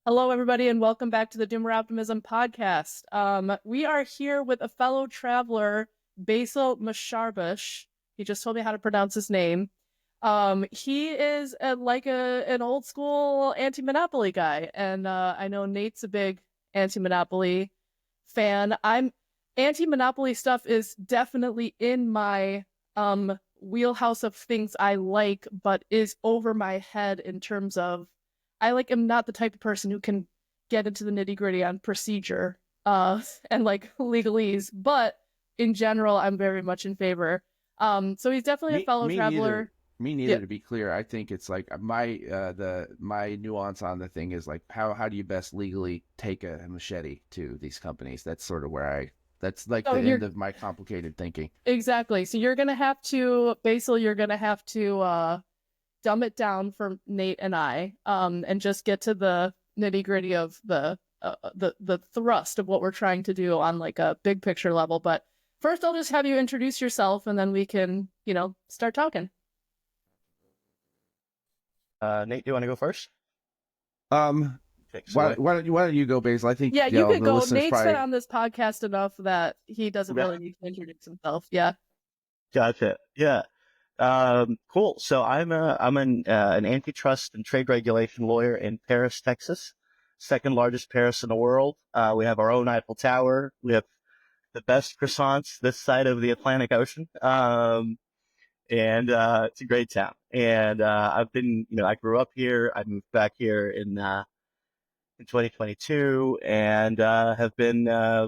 Hello, everybody, and welcome back to the Doomer Optimism podcast. We are here with a fellow traveler, Basel Musharbash. He just told me how to pronounce his name. He is an old school anti-monopoly guy, and I know Nate's a big anti-monopoly fan. Anti-monopoly stuff is definitely in my wheelhouse of things I like, but is over my head in terms of am not the type of person who can get into the nitty gritty on procedure and like legalese, but in general, I'm very much in favor. So he's definitely a fellow traveler. Me neither. To be clear, I think it's like my nuance on the thing is like how do you best legally take a machete to these companies? That's sort of where that's like the end of my complicated thinking. Exactly. So you're gonna have to dumb it down for Nate and I, and just get to the nitty gritty of the thrust of what we're trying to do on like a big picture level. But first, I'll just have you introduce yourself, and then we can, start talking. Nate, do you want to go first? Why don't you go, Basil? I think you can go. Nate's probably... been on this podcast enough that he doesn't really need to introduce himself. Yeah. Gotcha. Yeah. Cool. So I'm an antitrust and trade regulation lawyer in Paris, Texas, second largest Paris in the world. We have our own Eiffel Tower. We have the best croissants this side of the Atlantic Ocean. And it's a great town. And I've been, I grew up here. I moved back here in 2022 and have been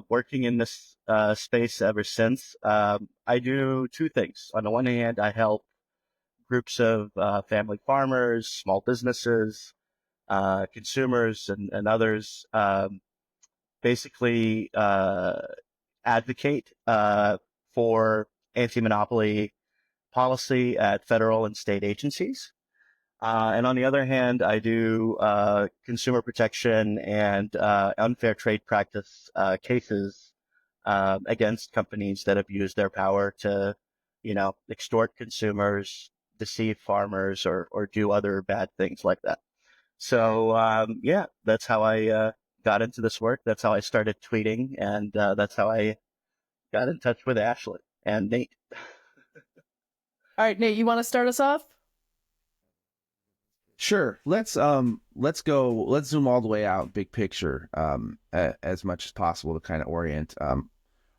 working in this space ever since. I do two things. On the one hand, I help groups of family farmers, small businesses, consumers, and others basically advocate for anti-monopoly policy at federal and state agencies. And on the other hand, I do consumer protection and unfair trade practice cases against companies that have used their power to, extort consumers, deceive farmers, or do other bad things like that. So, that's how I got into this work. That's how I started tweeting, and that's how I got in touch with Ashley and Nate. All right, Nate, you want to start us off? Sure. Let's zoom all the way out, big picture, as much as possible to kind of orient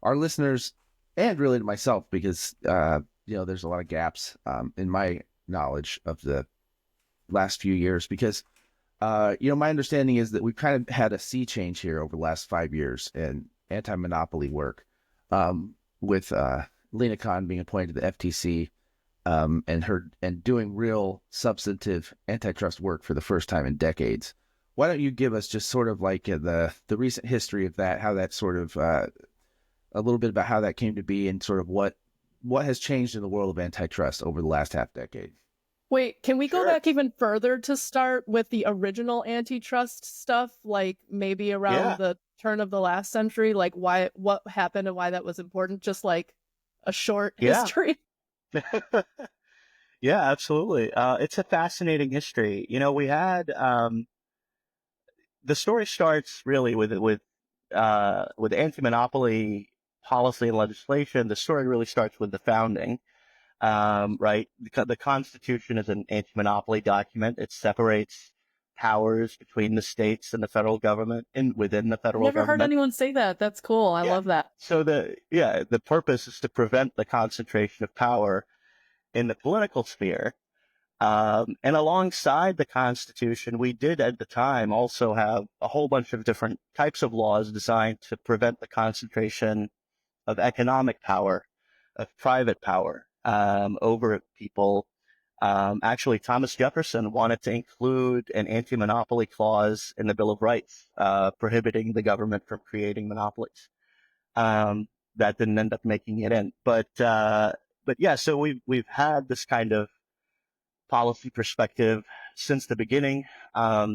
our listeners and really to myself, because there's a lot of gaps in my knowledge of the last few years, because my understanding is that we've kind of had a sea change here over the last 5 years in anti-monopoly work, with Lina Khan being appointed to the FTC. And doing real substantive antitrust work for the first time in decades. Why don't you give us just sort of like the recent history of that, how that sort of a little bit about how that came to be, and sort of what has changed in the world of antitrust over the last half decade? Wait, can we go back even further to start with the original antitrust stuff, like maybe around the turn of the last century, like what happened and why that was important, just like a short history? Yeah, absolutely. It's a fascinating history. We had the story starts really with anti-monopoly policy and legislation. The story really starts with the founding, right? The Constitution is an anti-monopoly document. It separates powers between the states and the federal government and within the federal government. Never heard anyone say that. That's cool. I love that. So the purpose is to prevent the concentration of power in the political sphere. And alongside the Constitution, we did at the time also have a whole bunch of different types of laws designed to prevent the concentration of economic power, of private power over people. Actually, Thomas Jefferson wanted to include an anti-monopoly clause in the Bill of Rights, prohibiting the government from creating monopolies. That didn't end up making it in, but yeah, so we've had this kind of policy perspective since the beginning. A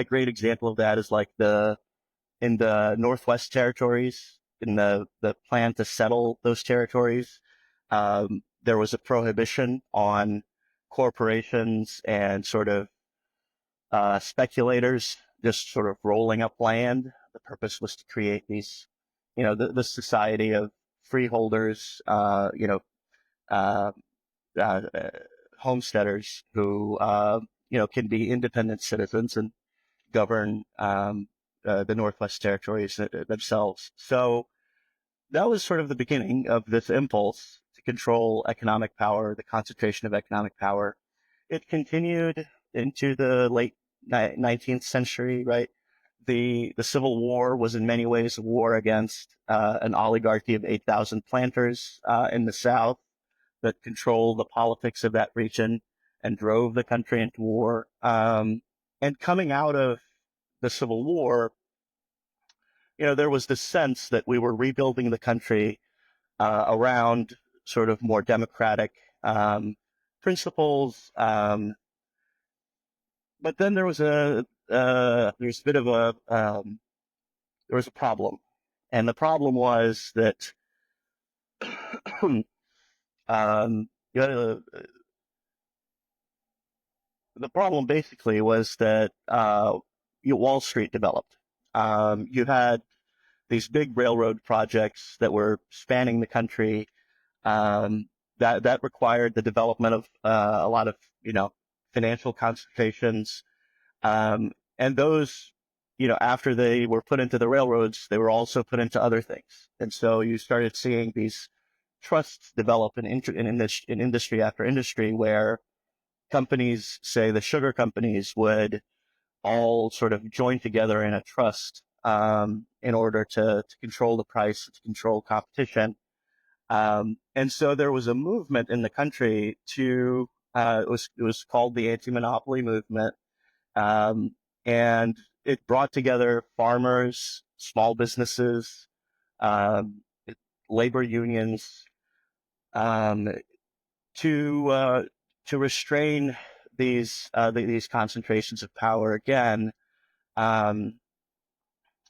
great example of that is like in the Northwest Territories, in the plan to settle those territories, there was a prohibition on corporations and sort of speculators just sort of rolling up land. The purpose was to create these, the society of freeholders, uh, uh, homesteaders who, can be independent citizens and govern the Northwest Territories themselves. So that was sort of the beginning of this impulse to control economic power, the concentration of economic power. It continued into the late 19th century, right? The Civil War was in many ways a war against an oligarchy of 8,000 planters in the South that controlled the politics of that region and drove the country into war. And coming out of the Civil War, there was this sense that we were rebuilding the country around sort of more democratic principles. But then there was there's a bit of there was a problem. And the problem was that, um, you know, the problem basically was that Wall Street developed. You had these big railroad projects that were spanning the country. That required the development of a lot of financial concentrations, and those after they were put into the railroads, they were also put into other things, and so you started seeing these trusts develop in industry after industry where companies, say the sugar companies, would all sort of join together in a trust in order to control the price, to control competition. And so there was a movement in the country to, it was called the anti-monopoly movement. And it brought together farmers, small businesses, um, labor unions, um, to restrain these concentrations of power again. Um,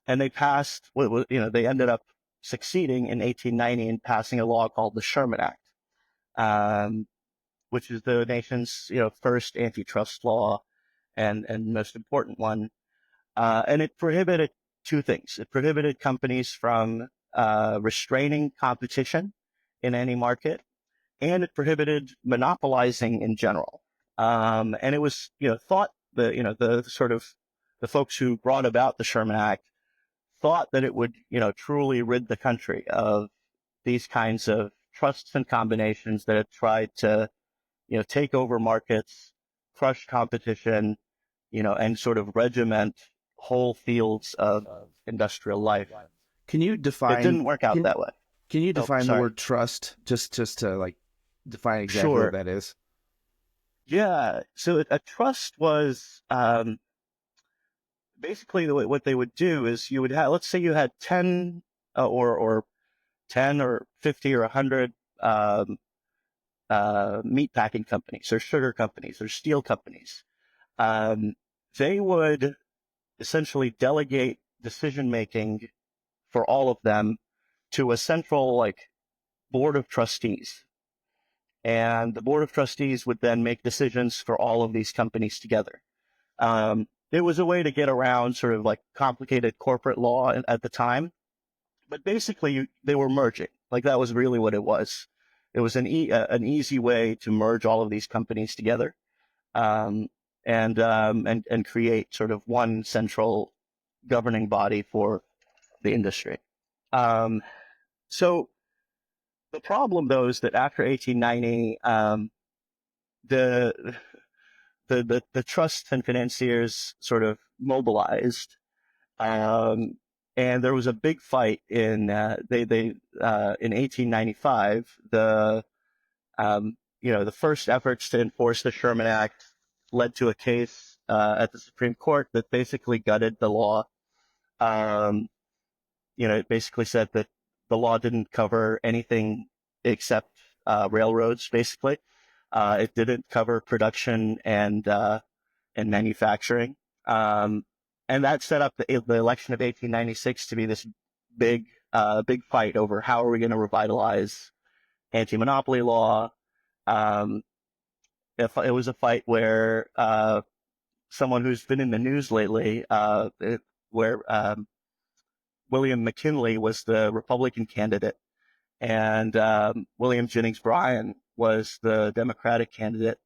and they passed, they ended up succeeding in 1890 in passing a law called the Sherman Act, um, which is the nation's first antitrust law and most important one. And it prohibited two things. It prohibited companies from restraining competition in any market, and it prohibited monopolizing in general. And it was thought the sort of the folks who brought about the Sherman Act thought that it would truly rid the country of these kinds of trusts and combinations that had tried to take over markets, crush competition, and sort of regiment whole fields of industrial life. Can you It define? didn't work out that way. Can you Oh, define the sorry. word trust? Just to like define exactly Sure. what that is. Yeah. So a trust was basically what they would do is you would have, let's say you had 10 or 10 or 50 or 100 meat packing companies or sugar companies or steel companies. They would essentially delegate decision making for all of them to a central board of trustees. And the board of trustees would then make decisions for all of these companies together. It was a way to get around sort of complicated corporate law at the time, but basically they were merging. That was really what it was. It was an easy way to merge all of these companies together, um, and create sort of one central governing body for the industry. So the problem, though, is that after 1890, the the trusts and financiers sort of mobilized, and there was a big fight in in 1895. The first efforts to enforce the Sherman Act led to a case at the Supreme Court that basically gutted the law. Um, it basically said that the law didn't cover anything except railroads. Basically, it didn't cover production and manufacturing, and that set up the election of 1896 to be this big fight over how are we going to revitalize anti-monopoly law. It was a fight where someone who's been in the news lately, where William McKinley was the Republican candidate, and William Jennings Bryan was the Democratic candidate,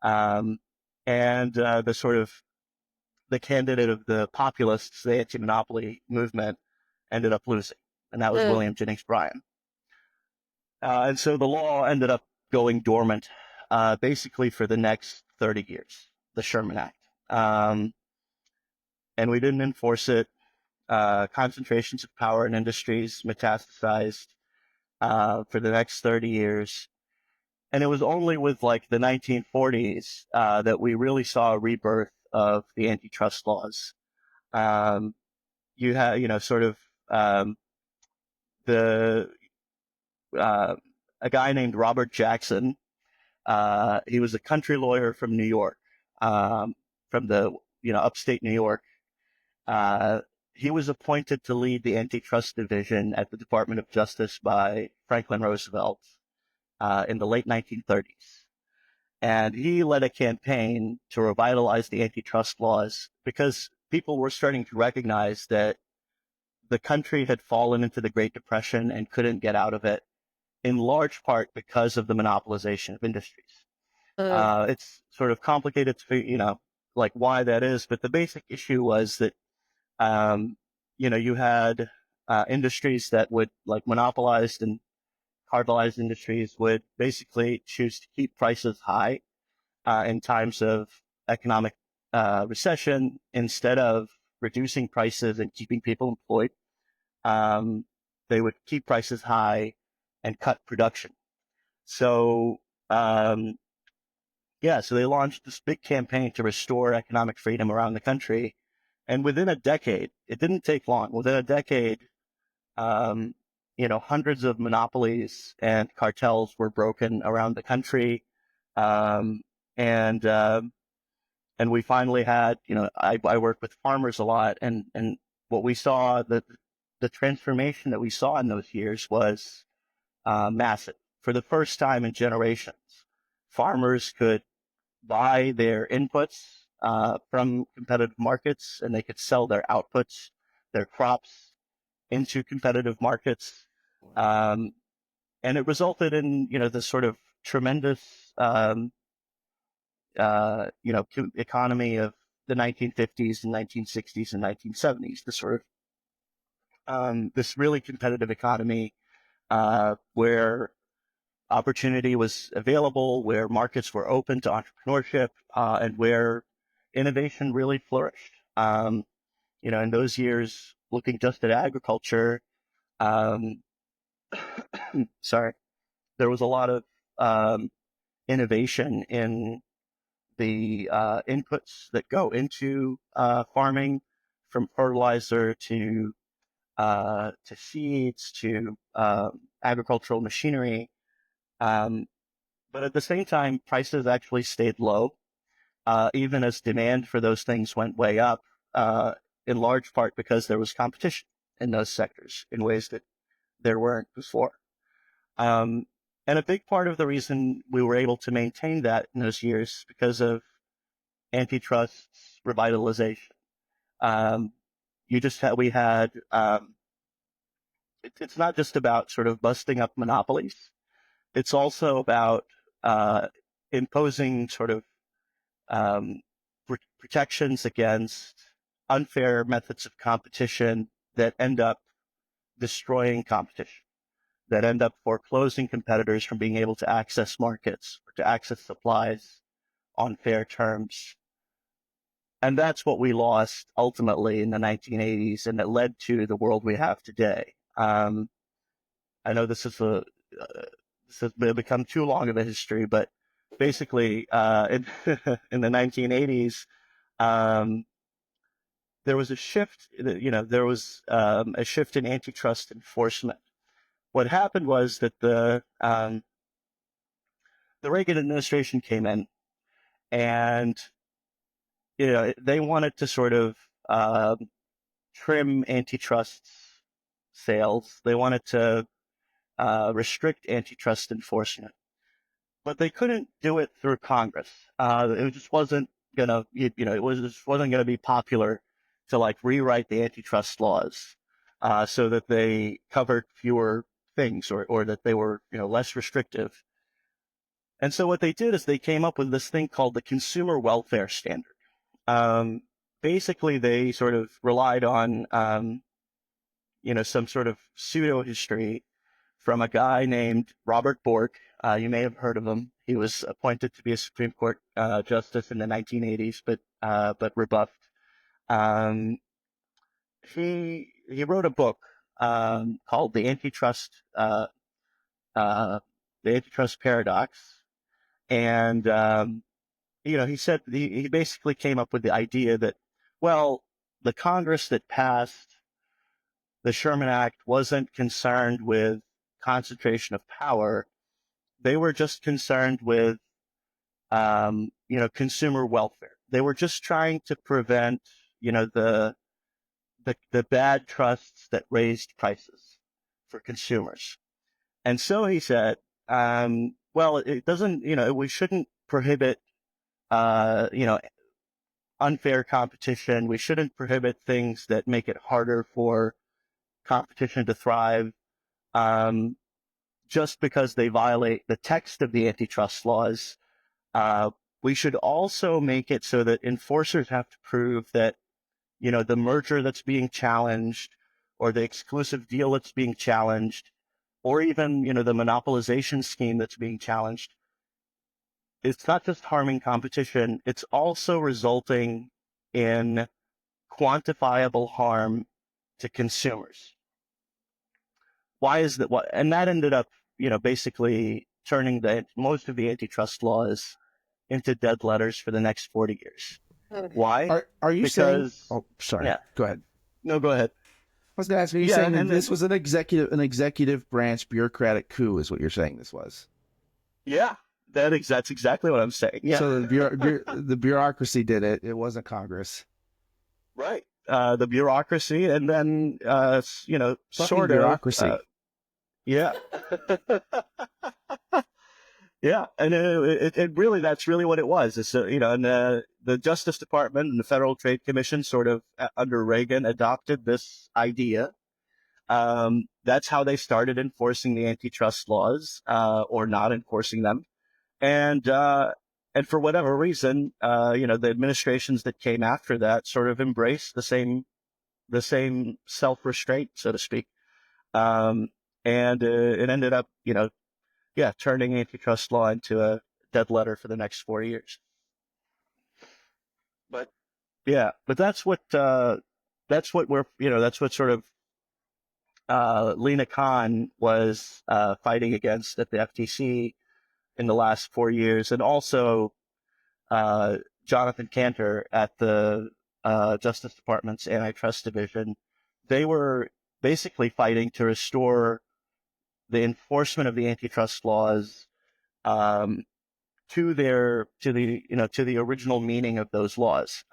um, and the candidate of the populists, the anti-monopoly movement, ended up losing, and that was William Jennings Bryan. And so the law ended up going dormant, basically for the next 30 years, the Sherman Act. And we didn't enforce it. Concentrations of power in industries metastasized for the next 30 years. And it was only with like the 1940s that we really saw a rebirth of the antitrust laws. You had, the a guy named Robert Jackson. He was a country lawyer from New York, from the upstate New York. He was appointed to lead the antitrust division at the Department of Justice by Franklin Roosevelt in the late 1930s. And he led a campaign to revitalize the antitrust laws because people were starting to recognize that the country had fallen into the Great Depression and couldn't get out of it, in large part because of the monopolization of industries. It's sort of complicated to, like why that is, but the basic issue was that, you had industries that would, like monopolized and cartelized industries, would basically choose to keep prices high in times of economic recession instead of reducing prices and keeping people employed. They would keep prices high and cut production. So, so they launched this big campaign to restore economic freedom around the country. And within a decade, it didn't take long. Within a decade, hundreds of monopolies and cartels were broken around the country. And we finally had, I work with farmers a lot, and what we saw, the transformation that we saw in those years was massive. For the first time in generations, farmers could buy their inputs from competitive markets, and they could sell their outputs, their crops, into competitive markets. And it resulted in, this sort of tremendous, economy of the 1950s and 1960s and 1970s, this really competitive economy where opportunity was available, where markets were open to entrepreneurship, and where innovation really flourished. In those years, looking just at agriculture, sorry, there was a lot of innovation in the inputs that go into farming, from fertilizer to seeds to agricultural machinery. But at the same time, prices actually stayed low, even as demand for those things went way up, in large part because there was competition in those sectors in ways that there weren't before. And a big part of the reason we were able to maintain that in those years because of antitrust's revitalization. We had, it's not just about sort of busting up monopolies. It's also about imposing sort of protections against unfair methods of competition that end up destroying competition, that end up foreclosing competitors from being able to access markets or to access supplies on fair terms. And that's what we lost ultimately in the 1980s, and it led to the world we have today. I know this has become too long of a history, but basically, in the 1980s, there was a shift. There was a shift in antitrust enforcement. What happened was that the Reagan administration came in, and they wanted to sort of trim antitrust sales. They wanted to restrict antitrust enforcement, but they couldn't do it through Congress. It just wasn't gonna, it wasn't gonna be popular to like rewrite the antitrust laws so that they covered fewer things, or that they were, less restrictive. And so what they did is they came up with this thing called the Consumer Welfare Standard. Um, Basically, they sort of relied on, some sort of pseudo history from a guy named Robert Bork. You may have heard of him. He was appointed to be a Supreme Court justice in the 1980s, but rebuffed. Um, he wrote a book called the Antitrust Paradox, and he said he basically came up with the idea that, well, the Congress that passed the Sherman Act wasn't concerned with concentration of power. They were just concerned with, consumer welfare. They were just trying to prevent, the bad trusts that raised prices for consumers. And so he said, well, it doesn't, we shouldn't prohibit, unfair competition. We shouldn't prohibit things that make it harder for competition to thrive, just because they violate the text of the antitrust laws. We should also make it so that enforcers have to prove that, the merger that's being challenged, or the exclusive deal that's being challenged, or even, the monopolization scheme that's being challenged, it's not just harming competition, it's also resulting in quantifiable harm to consumers. Why is that? And that ended up, basically turning most of the antitrust laws into dead letters for the next 40 years. Why? Are you saying? Oh, sorry. Yeah. Go ahead. No, go ahead. I was going to ask, are you saying that this was an executive branch bureaucratic coup? Is what you're saying this was? Yeah, that's exactly what I'm saying. Yeah. So the bureaucracy did it. It wasn't Congress. Right. The bureaucracy, and then sort of bureaucracy. Yeah. Yeah, and it really, that's really what it was. It's and the Justice Department and the Federal Trade Commission sort of under Reagan adopted this idea. That's how they started enforcing the antitrust laws, or not enforcing them, and for whatever reason, the administrations that came after that sort of embraced the same self-restraint, so to speak, and it ended up, turning antitrust law into a dead letter for the next 4 years. But that's what sort of Lina Khan was fighting against at the FTC in the last 4 years, and also Jonathan Kanter at the Justice Department's Antitrust Division. They were basically fighting to restore the enforcement of the antitrust laws to the original meaning of those laws.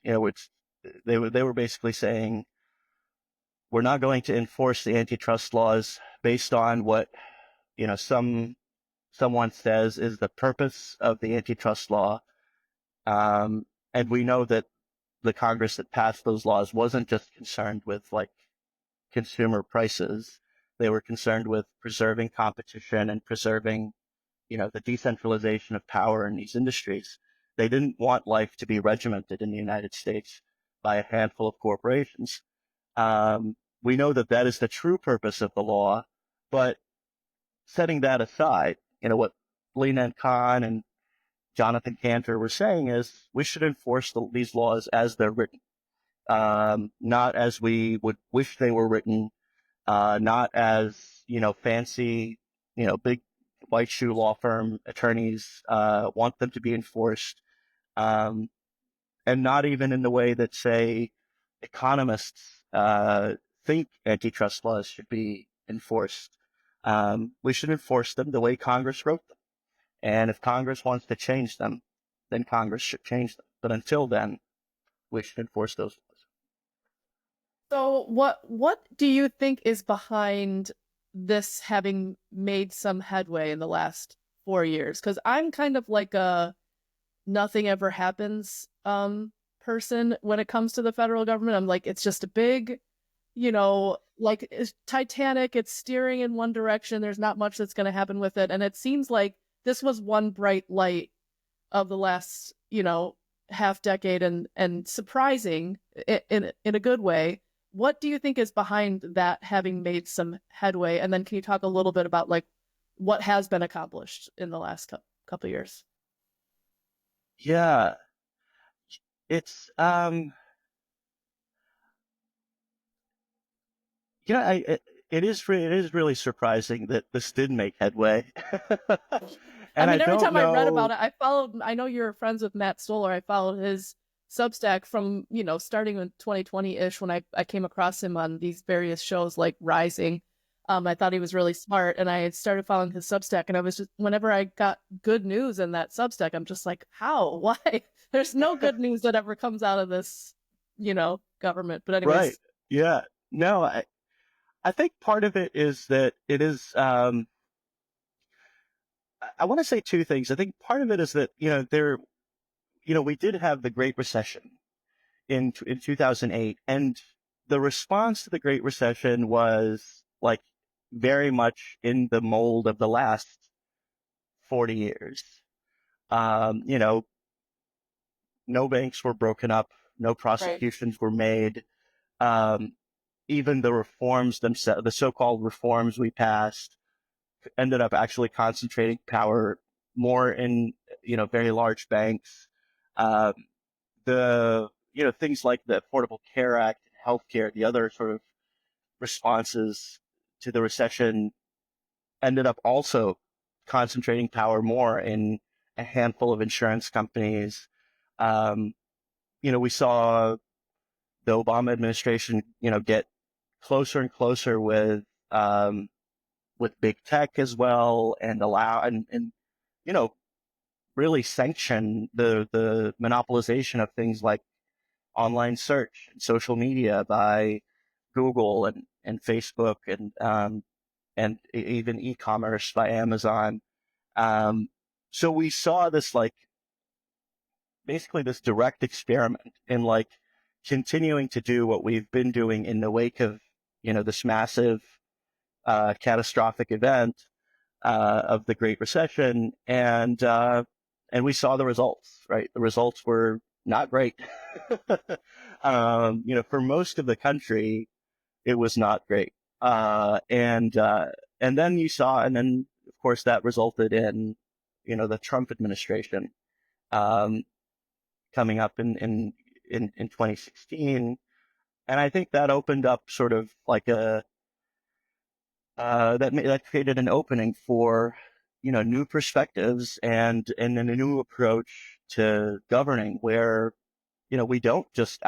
Which they were basically saying, we're not going to enforce the antitrust laws based on what someone says is the purpose of the antitrust law, and we know that the Congress that passed those laws wasn't just concerned with like consumer prices. They were concerned with preserving competition and preserving, the decentralization of power in these industries. They didn't want life to be regimented in the United States by a handful of corporations. We know that that is the true purpose of the law, but setting that aside, what Lina Khan and Jonathan Kanter were saying is we should enforce these laws as they're written, not as we would wish they were written, not as, fancy, big white shoe law firm attorneys want them to be enforced, and not even in the way that, say, economists think antitrust laws should be enforced. We should enforce them the way Congress wrote them. And if Congress wants to change them, then Congress should change them. But until then, we should enforce those laws. So what do you think is behind this having made some headway in the last 4 years? Because I'm kind of like nothing ever happens person when it comes to the federal government. I'm like, it's just a big, like it's Titanic, it's steering in one direction. There's not much that's going to happen with it. And it seems like this was one bright light of the last, half decade, and surprising in a good way. What do you think is behind that having made some headway? And then can you talk a little bit about like what has been accomplished in the last couple of years? Yeah, it's it is really surprising that this did make headway. I And I mean, every don't time I read about know. it, I know you're friends with Matt Stoller. I followed his Substack from, starting in 2020-ish when I came across him on these various shows like Rising. I thought he was really smart, and I had started following his Substack, and I was just, whenever I got good news in that Substack, I'm just like, how? Why? There's no good news that ever comes out of this, government. But Right. anyways, Yeah. No, I think part of it is that it is, I want to say two things. I think part of it is that, we did have the Great Recession in 2008, and the response to the Great Recession was like very much in the mold of the last 40 years. Um, you know, no banks were broken up, no right, prosecutions were made. Um, Even the reforms themselves, the so-called reforms we passed, ended up actually concentrating power more in, very large banks. Um, things like the Affordable Care Act, healthcare, the other sort of responses to the recession ended up also concentrating power more in a handful of insurance companies. Um, we saw the Obama administration, get closer and closer with big tech as well, and allow and you know really sanction the monopolization of things like online search and social media by Google and Facebook and even e-commerce by Amazon. So we saw this like basically this direct experiment in like continuing to do what we've been doing in the wake of this massive catastrophic event of the Great Recession, and we saw the results. Right, the results were not great. For most of the country, it was not great. And then and then of course that resulted in the Trump administration um, coming up in 2016, and I think that opened up sort of like that created an opening for new perspectives and a new approach to governing where we don't just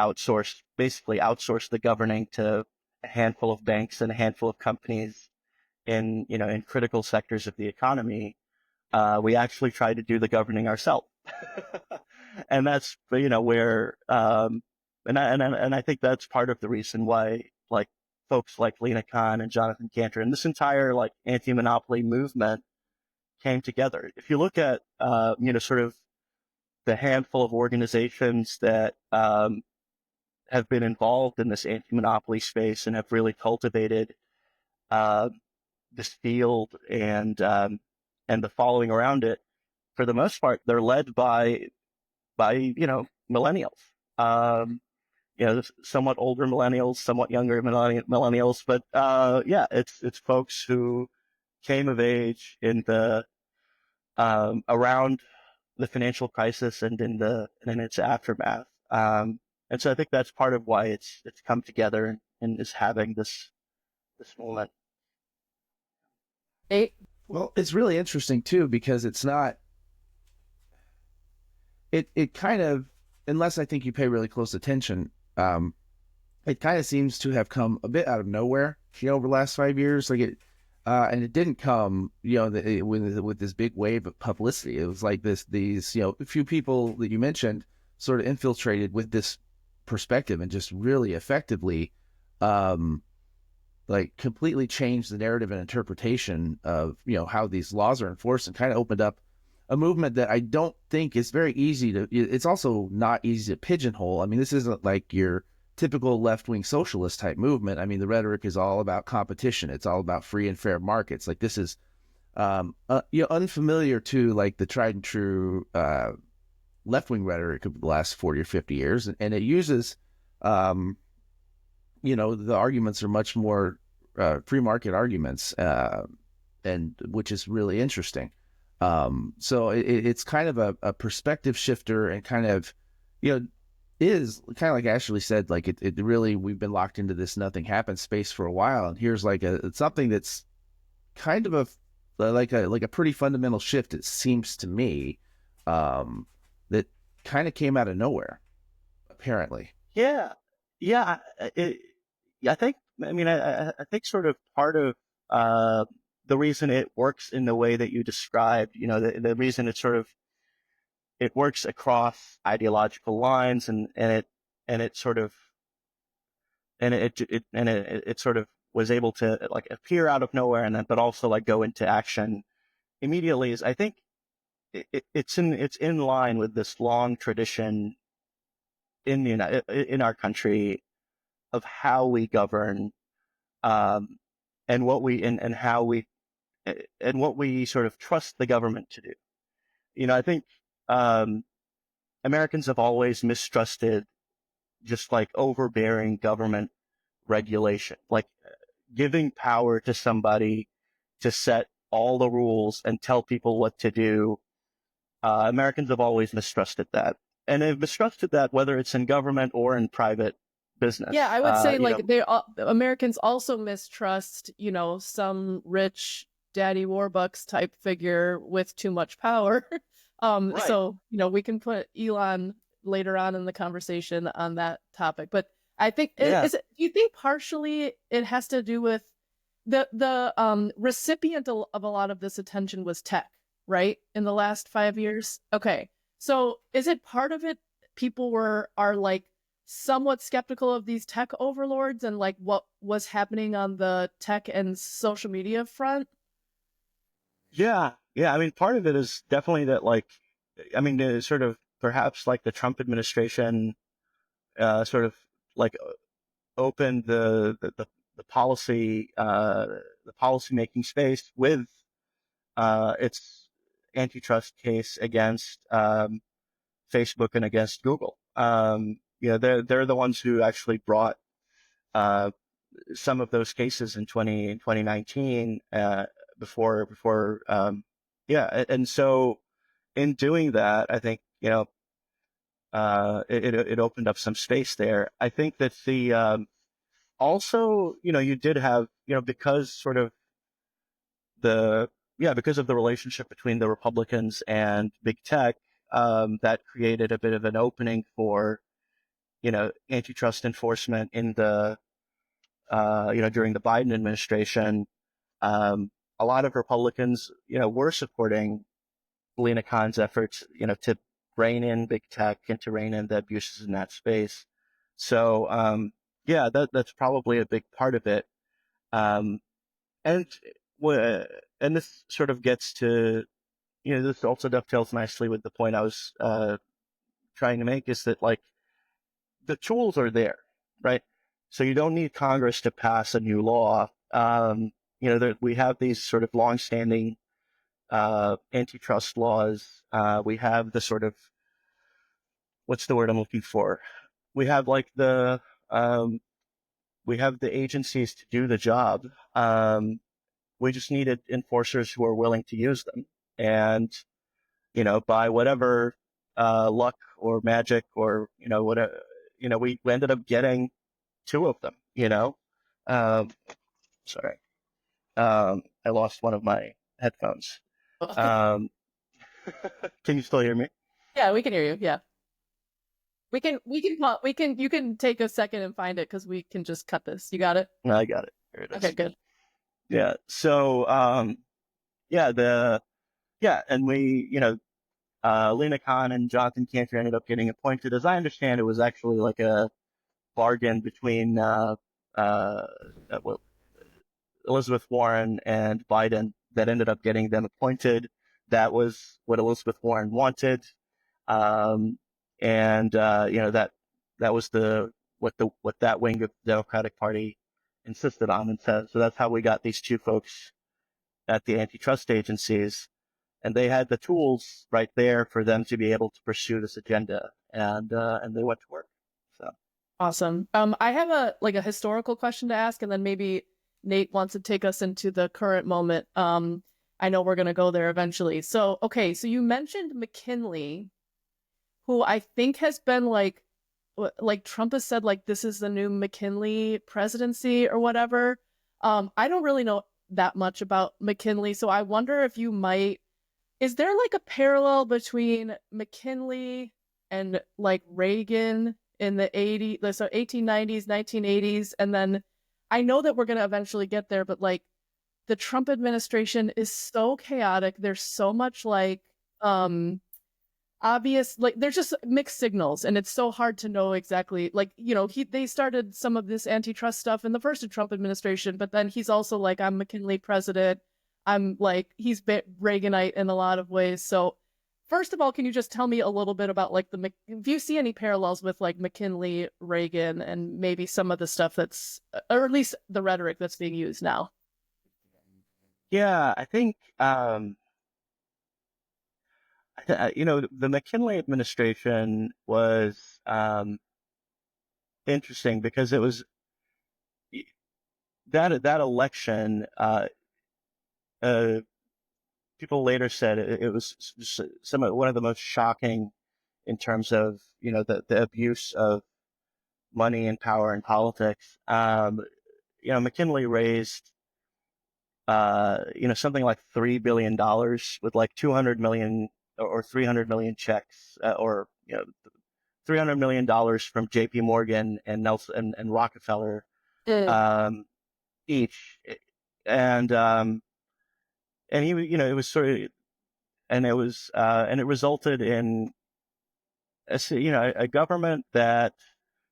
basically outsource the governing to a handful of banks and a handful of companies in critical sectors of the economy. We actually try to do the governing ourselves. And that's where and I think that's part of the reason why like folks like Lina Khan and Jonathan Cantor and this entire like anti-monopoly movement came together. If you look at sort of the handful of organizations that have been involved in this anti-monopoly space and have really cultivated uh, this field and the following around it, for the most part, they're led by millennials. Somewhat older millennials, somewhat younger millennials, but yeah, it's folks who came of age in the around the financial crisis and in its aftermath. And so I think that's part of why it's come together and is having this moment. Nate? Well, it's really interesting too because it's not it kind of, unless I think you pay really close attention, it kind of seems to have come a bit out of nowhere, over the last 5 years. Like and it didn't come, with this big wave of publicity. It was like these, a few people that you mentioned sort of infiltrated with this perspective and just really effectively, like completely changed the narrative and interpretation of, how these laws are enforced and kind of opened up a movement that I don't think is very easy to. It's also not easy to pigeonhole. I mean, this isn't like your typical left-wing socialist type movement. I mean, the rhetoric is all about competition. It's all about free and fair markets. Like this is unfamiliar to like the tried and true left-wing rhetoric of the last 40 or 50 years, and it uses, the arguments are much more free market arguments, and which is really interesting. So it's kind of a perspective shifter, and kind of, is kind of like Ashley said, like it really, we've been locked into this nothing happens space for a while, and here's like something that's kind of like a pretty fundamental shift, it seems to me, that kind of came out of nowhere, apparently. Yeah, yeah. I think. I mean, I think sort of part of the reason it works in the way that you described, the reason it works across ideological lines, and it sort of it sort of was able to like appear out of nowhere, and then but also like go into action immediately, is I think it's in line with this long tradition in our country of how we govern, um, and what we and how we and what we sort of trust the government to do. I think um, Americans have always mistrusted just like overbearing government regulation, like giving power to somebody to set all the rules and tell people what to do. Americans have always mistrusted that, and they've mistrusted that whether it's in government or in private business. Yeah, I would say like Americans also mistrust, some rich daddy Warbucks type figure with too much power. Right. So, we can put Elon later on in the conversation on that topic. But I think do you think partially it has to do with the recipient of a lot of this attention was tech, right? In the last 5 years? Okay. So is it part of it people are like somewhat skeptical of these tech overlords and like what was happening on the tech and social media front? Yeah. I mean, part of it is definitely that, like, I mean, sort of perhaps like the Trump administration, sort of like opened the policy, the policy making space with its antitrust case against Facebook and against Google. They're the ones who actually brought some of those cases in 2019, before and so in doing that, I think it opened up some space there. I think that the also, you did have, because sort of the because of the relationship between the Republicans and big tech, that created a bit of an opening for antitrust enforcement in the during the Biden administration. A lot of Republicans were supporting Lina Khan's efforts to rein in big tech and to rein in the abuses in that space. So that's probably a big part of it. Um, and and this sort of gets to, this also dovetails nicely with the point I was trying to make, is that like the tools are there, right? So you don't need Congress to pass a new law. We have these sort of longstanding antitrust laws. We have the sort of, what's the word I'm looking for? We have like we have the agencies to do the job. We just needed enforcers who are willing to use them. And, by whatever luck or magic or, whatever, we ended up getting two of them, Sorry. I lost one of my headphones. Can you still hear me? Yeah, we can hear you. Yeah. You can take a second and find it because we can just cut this. You got it? I got it. Here it is. Okay, good. Yeah. So, and we, Lina Khan and Jonathan Cantor ended up getting appointed. As I understand, it was actually like a bargain between Elizabeth Warren and Biden that ended up getting them appointed. that was what Elizabeth Warren wanted. That was what that wing of the Democratic Party insisted on, and so that's how we got these two folks at the antitrust agencies, and they had the tools right there for them to be able to pursue this agenda, and they went to work. So awesome. I have a historical question to ask, and then maybe Nate wants to take us into the current moment. I know we're going to go there eventually. So, okay, so you mentioned McKinley, who I think has been like Trump has said, like, this is the new McKinley presidency or whatever. I don't really know that much about McKinley, so I wonder if you might, is there like a parallel between McKinley and like Reagan in the 80s, so 1890s, 1980s, and then I know that we're going to eventually get there, but like the Trump administration is so chaotic. There's so much like obvious, like there's just mixed signals, and it's so hard to know exactly, like, they started some of this antitrust stuff in the first Trump administration, but then he's also like, I'm McKinley president. I'm like, he's Reaganite in a lot of ways. So first of all, can you just tell me a little bit about like if you see any parallels with like McKinley, Reagan, and maybe some of the stuff that's, or at least the rhetoric that's being used now? yeah, I think the McKinley administration was interesting because it was that election. People later said it was one of the most shocking in terms of the abuse of money and power in politics. McKinley raised something like $3 billion with like 200 million or 300 million checks, or $300 million from J.P. Morgan and Nelson and Rockefeller each, and he, it was sort of, and it resulted in a government that,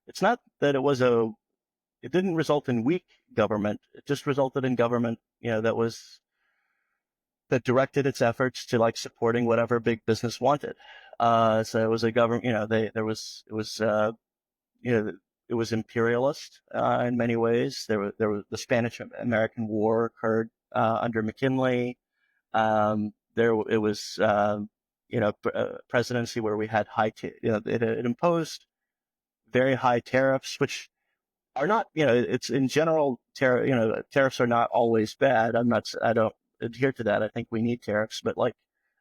it's not that it didn't result in weak government. It just resulted in government, that directed its efforts to like supporting whatever big business wanted. So it was a government, it was imperialist in many ways. There was the Spanish-American War occurred under McKinley. It was presidency where we had it imposed very high tariffs, which are not, it's in general, tariffs are not always bad. I don't adhere to that. I think we need tariffs, but like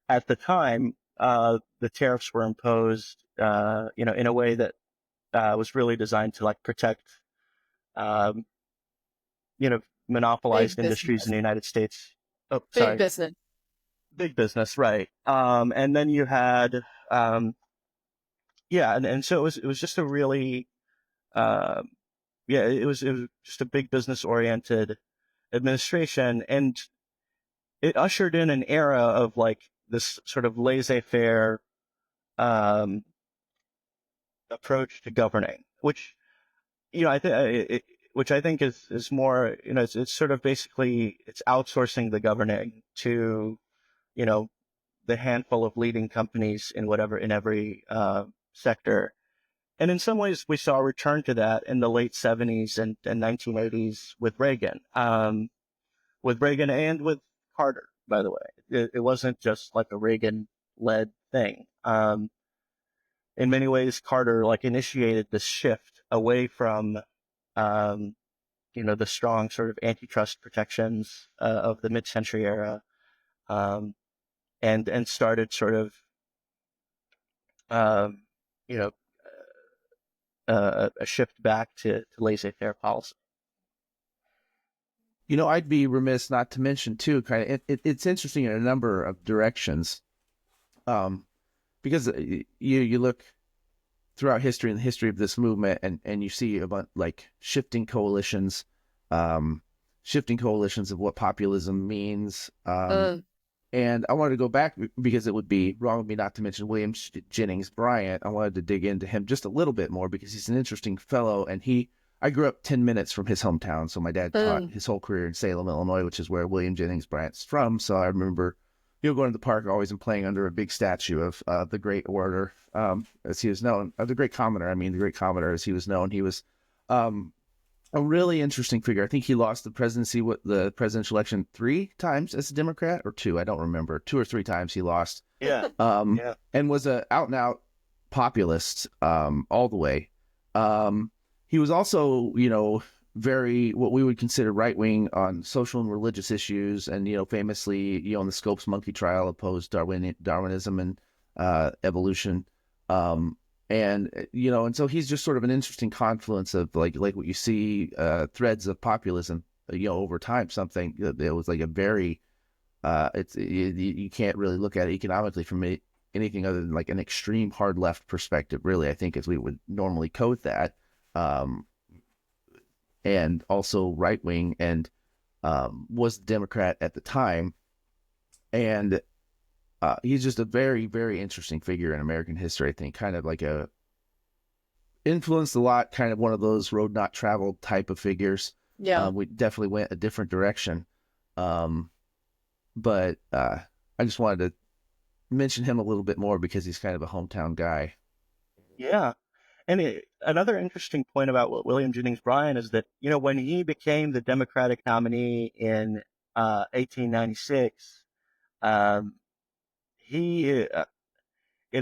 at the time, the tariffs were imposed, in a way that was really designed to like protect, um, monopolized industries in the United States. Oh, sorry. Big business. Big business, right. And then you had, and so it was just a really, it was just a big business oriented administration, and it ushered in an era of like this sort of laissez-faire approach to governing, which I think is more, it's sort of basically it's outsourcing the governing to the handful of leading companies in every sector. And in some ways, we saw a return to that in the late 70s and 1980s with Reagan. With Reagan and with Carter, by the way. It wasn't just like a Reagan-led thing. In many ways, Carter like initiated this shift away from, the strong sort of antitrust protections of the mid-century era, and started sort of, a shift back to laissez-faire policy. I'd be remiss not to mention too, kind of, it's interesting in a number of directions, because you look throughout history and the history of this movement, and you see about like shifting coalitions of what populism means. And I wanted to go back because it would be wrong of me not to mention William Jennings Bryan. I wanted to dig into him just a little bit more because he's an interesting fellow, and I grew up 10 minutes from his hometown. So my dad taught his whole career in Salem, Illinois, which is where William Jennings Bryan's from. So I remember going to the park always and playing under a big statue of the great orator, as he was known, the great commenter. I mean, the great commenter, as he was known. He was a really interesting figure. I think he lost the presidential election 3 times as a Democrat, or 2. I don't remember. 2 or 3 times he lost. Yeah. And was a out and out populist all the way. He was also, very what we would consider right wing on social and religious issues, and famously, in the Scopes monkey trial, opposed Darwinism and evolution. And so he's just sort of an interesting confluence of like what you see threads of populism, over time. Something that was like a very you can't really look at it economically from anything other than like an extreme hard left perspective, really, I think, as we would normally code that. And also right wing, and was the Democrat at the time. And he's just a very, very interesting figure in American history, I think, kind of like influenced a lot, kind of one of those road not traveled type of figures. Yeah. We definitely went a different direction. But I just wanted to mention him a little bit more because he's kind of a hometown guy. Yeah. And another interesting point about William Jennings Bryan is that, when he became the Democratic nominee in 1896, it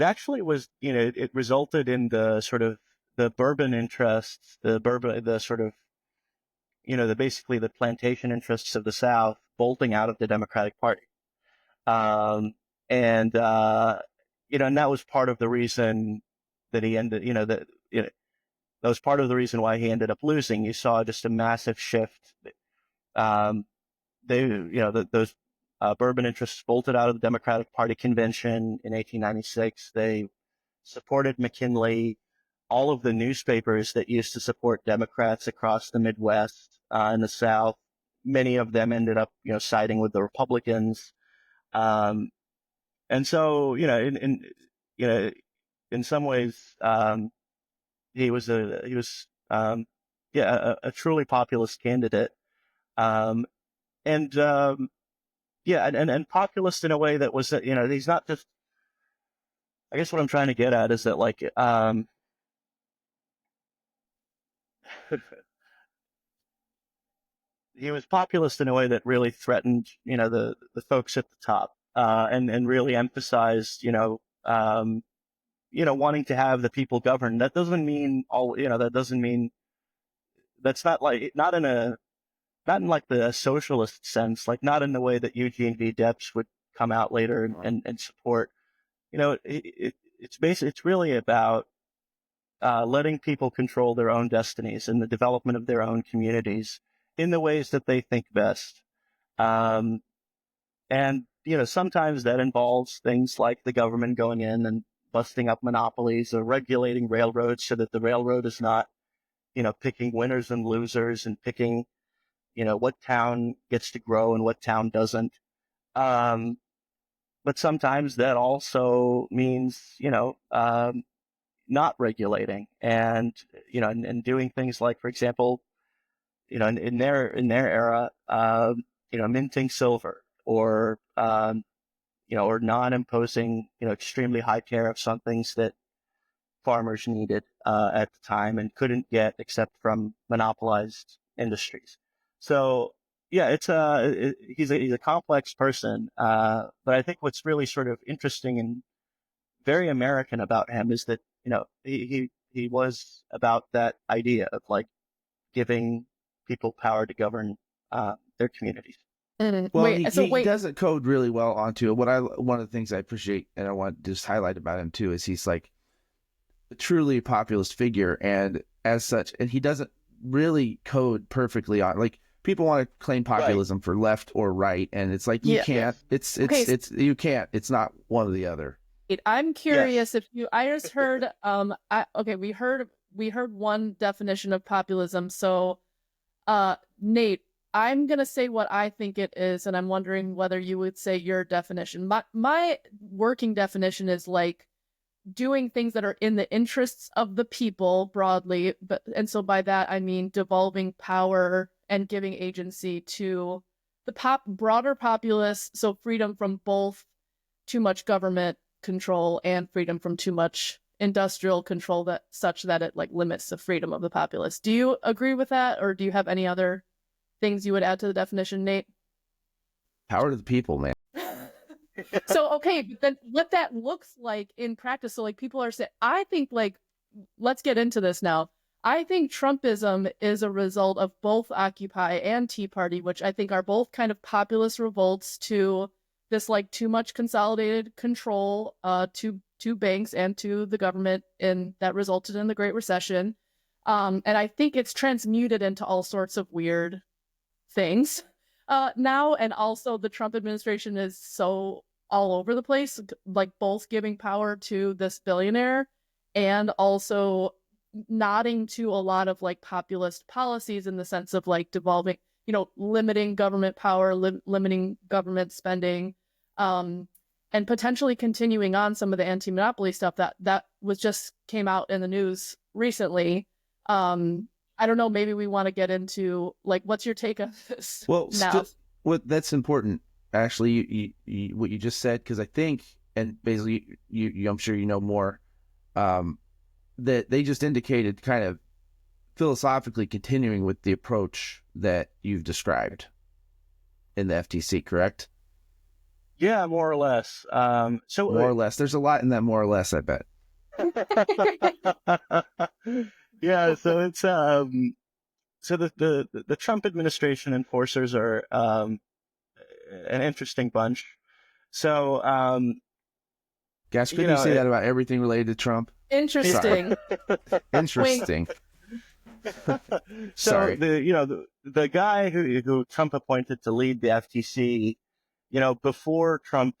actually was, it resulted in the sort of the bourbon interests, the sort of, basically the plantation interests of the South bolting out of the Democratic Party. And that was part of the reason that he ended, that was part of the reason why he ended up losing. You saw just a massive shift. Those bourbon interests bolted out of the Democratic Party convention in 1896. They supported McKinley. All of the newspapers that used to support Democrats across the Midwest and the South, many of them ended up, siding with the Republicans. And so, in some ways, he was a truly populist candidate. And populist in a way that was, he's not just, I guess what I'm trying to get at is that, like, he was populist in a way that really threatened, the folks at the top, and really emphasized, wanting to have the people govern. That doesn't mean that's not in like the socialist sense, like not in the way that Eugene V. Debs would come out later and support. It's really about letting people control their own destinies and the development of their own communities in the ways that they think best. And sometimes that involves things like the government going in and busting up monopolies or regulating railroads so that the railroad is not, picking winners and losers and picking, what town gets to grow and what town doesn't. But sometimes that also means, not regulating and, and doing things like, for example, in their era, minting silver or, or non-imposing, extremely high tariffs on things that farmers needed at the time and couldn't get except from monopolized industries. So yeah, he's a complex person. But I think what's really sort of interesting and very American about him is that, he was about that idea of like giving people power to govern their communities. Well, he does it code really well onto it. One of the things I appreciate and I want to just highlight about him too is he's like a truly populist figure, and as such, and he doesn't really code perfectly on, like, people want to claim populism for left or right, and it's like you can't. You can't. It's not one or the other. I'm curious if I just heard we heard one definition of populism. So Nate, I'm gonna say what I think it is, and I'm wondering whether you would say your definition. My working definition is like doing things that are in the interests of the people broadly, and so by that I mean devolving power and giving agency to the broader populace, so freedom from both too much government control and freedom from too much industrial control, that such that it like limits the freedom of the populace. Do you agree with that, or do you have any other things you would add to the definition, Nate? Power to the people, man. So, okay, but then what that looks like in practice. So like people are saying, I think like, let's get into this now. I think Trumpism is a result of both Occupy and Tea Party, which I think are both kind of populist revolts to this like too much consolidated control to banks and to the government, and that resulted in the Great Recession. And I think it's transmuted into all sorts of weird things now. And also the Trump administration is so all over the place, like both giving power to this billionaire and also nodding to a lot of like populist policies in the sense of like devolving, limiting government power, limiting government spending, and potentially continuing on some of the anti-monopoly stuff that was just came out in the news recently. I don't know, maybe we want to get into like, what's your take on this? Well, now? That's important, actually, you what you just said, because I think, and basically, I'm sure you know more, that they just indicated kind of philosophically continuing with the approach that you've described in the FTC, correct? Yeah, more or less. So more or less. There's a lot in that more or less, I bet. Yeah, so it's so the Trump administration enforcers are an interesting bunch. So Gosh, couldn't you say that about everything related to Trump? Interesting. Interesting. So Sorry. the guy who Trump appointed to lead the FTC, before Trump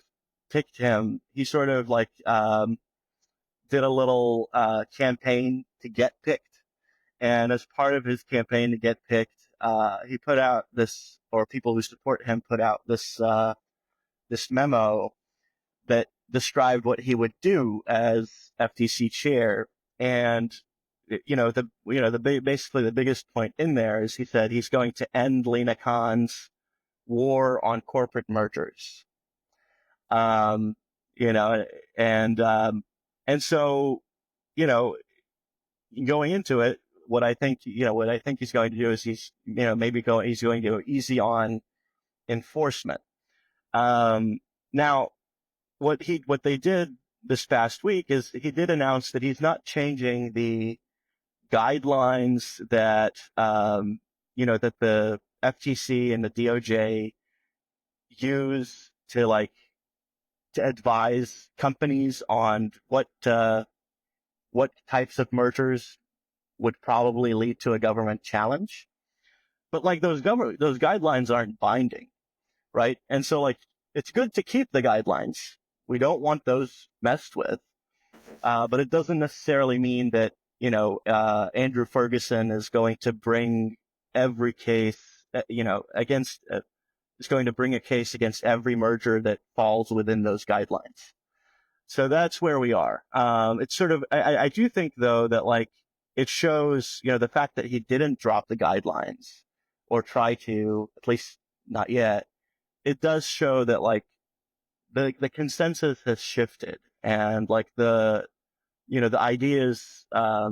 picked him, he sort of like did a little campaign to get picked. And as part of his campaign to get picked, he put out this, or people who support him put out this memo that described what he would do as FTC chair. And basically the biggest point in there is he said he's going to end Lina Khan's war on corporate mergers. And so, going into it, what I think he's going to do is he's going to go easy on enforcement. Now, what they did this past week is he did announce that he's not changing the guidelines that that the FTC and the DOJ use to advise companies on what types of mergers would probably lead to a government challenge. But like those guidelines aren't binding, right? And so it's good to keep the guidelines. We don't want those messed with. But it doesn't necessarily mean that, Andrew Ferguson is going to bring every case, is going to bring a case against every merger that falls within those guidelines. So that's where we are. It's sort of, I do think though that it shows, the fact that he didn't drop the guidelines or try to, at least not yet, it does show that the consensus has shifted, and the ideas, are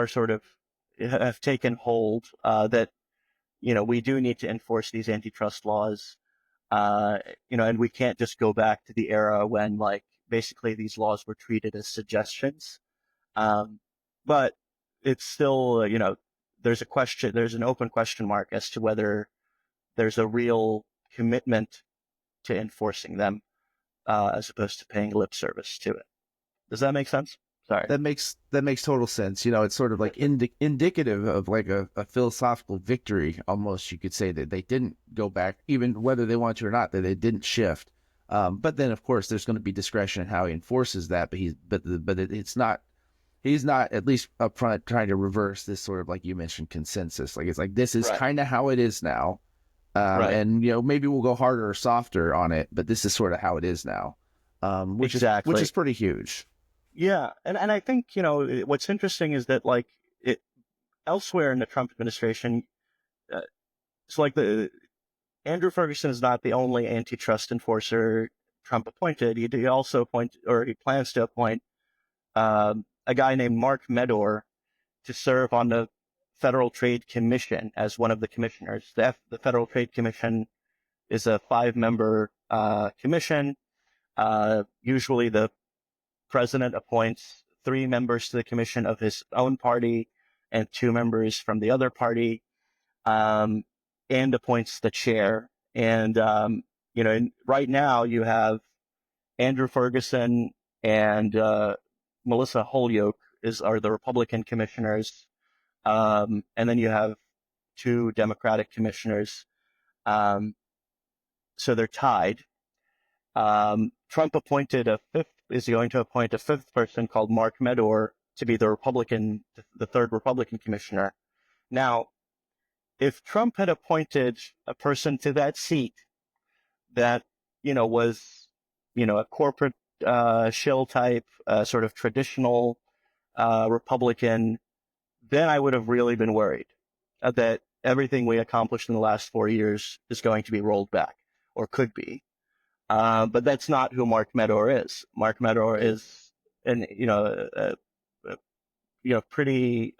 sort of have taken hold, that, we do need to enforce these antitrust laws, and we can't just go back to the era when basically these laws were treated as suggestions. But it's still, there's an open question mark as to whether there's a real commitment to enforcing them, as opposed to paying lip service to it. Does that make sense? Sorry. That makes total sense. It's sort of like indicative of like a philosophical victory, almost, you could say, that they didn't go back, even whether they want to or not, that they didn't shift. But then, of course, there's going to be discretion in how he enforces that. But it's not. He's not, at least up front, trying to reverse this sort of, like you mentioned, consensus. Like, it's like, this is kind of how it is now. And, maybe we'll go harder or softer on it, but this is sort of how it is now. Which is pretty huge. Yeah. And I think, what's interesting is that elsewhere in the Trump administration, it's Andrew Ferguson is not the only antitrust enforcer Trump appointed, he also appointed, or he plans to appoint a guy named Mark Meadow to serve on the Federal Trade Commission as one of the commissioners. The Federal Trade Commission is a 5-member commission. Usually the president appoints 3 members to the commission of his own party and 2 members from the other party, and appoints the chair. And, right now you have Andrew Ferguson and Melissa Holyoke are the Republican commissioners. And then you have 2 Democratic commissioners. So they're tied. Trump is going to appoint a 5th person called Mark Meadow to be the 3rd Republican commissioner. Now, if Trump had appointed a person to that seat that, was, a corporate shill type, sort of traditional Republican, then I would have really been worried that everything we accomplished in the last 4 years is going to be rolled back, or could be. But that's not who Mark Meadow is. Mark Meadow is pretty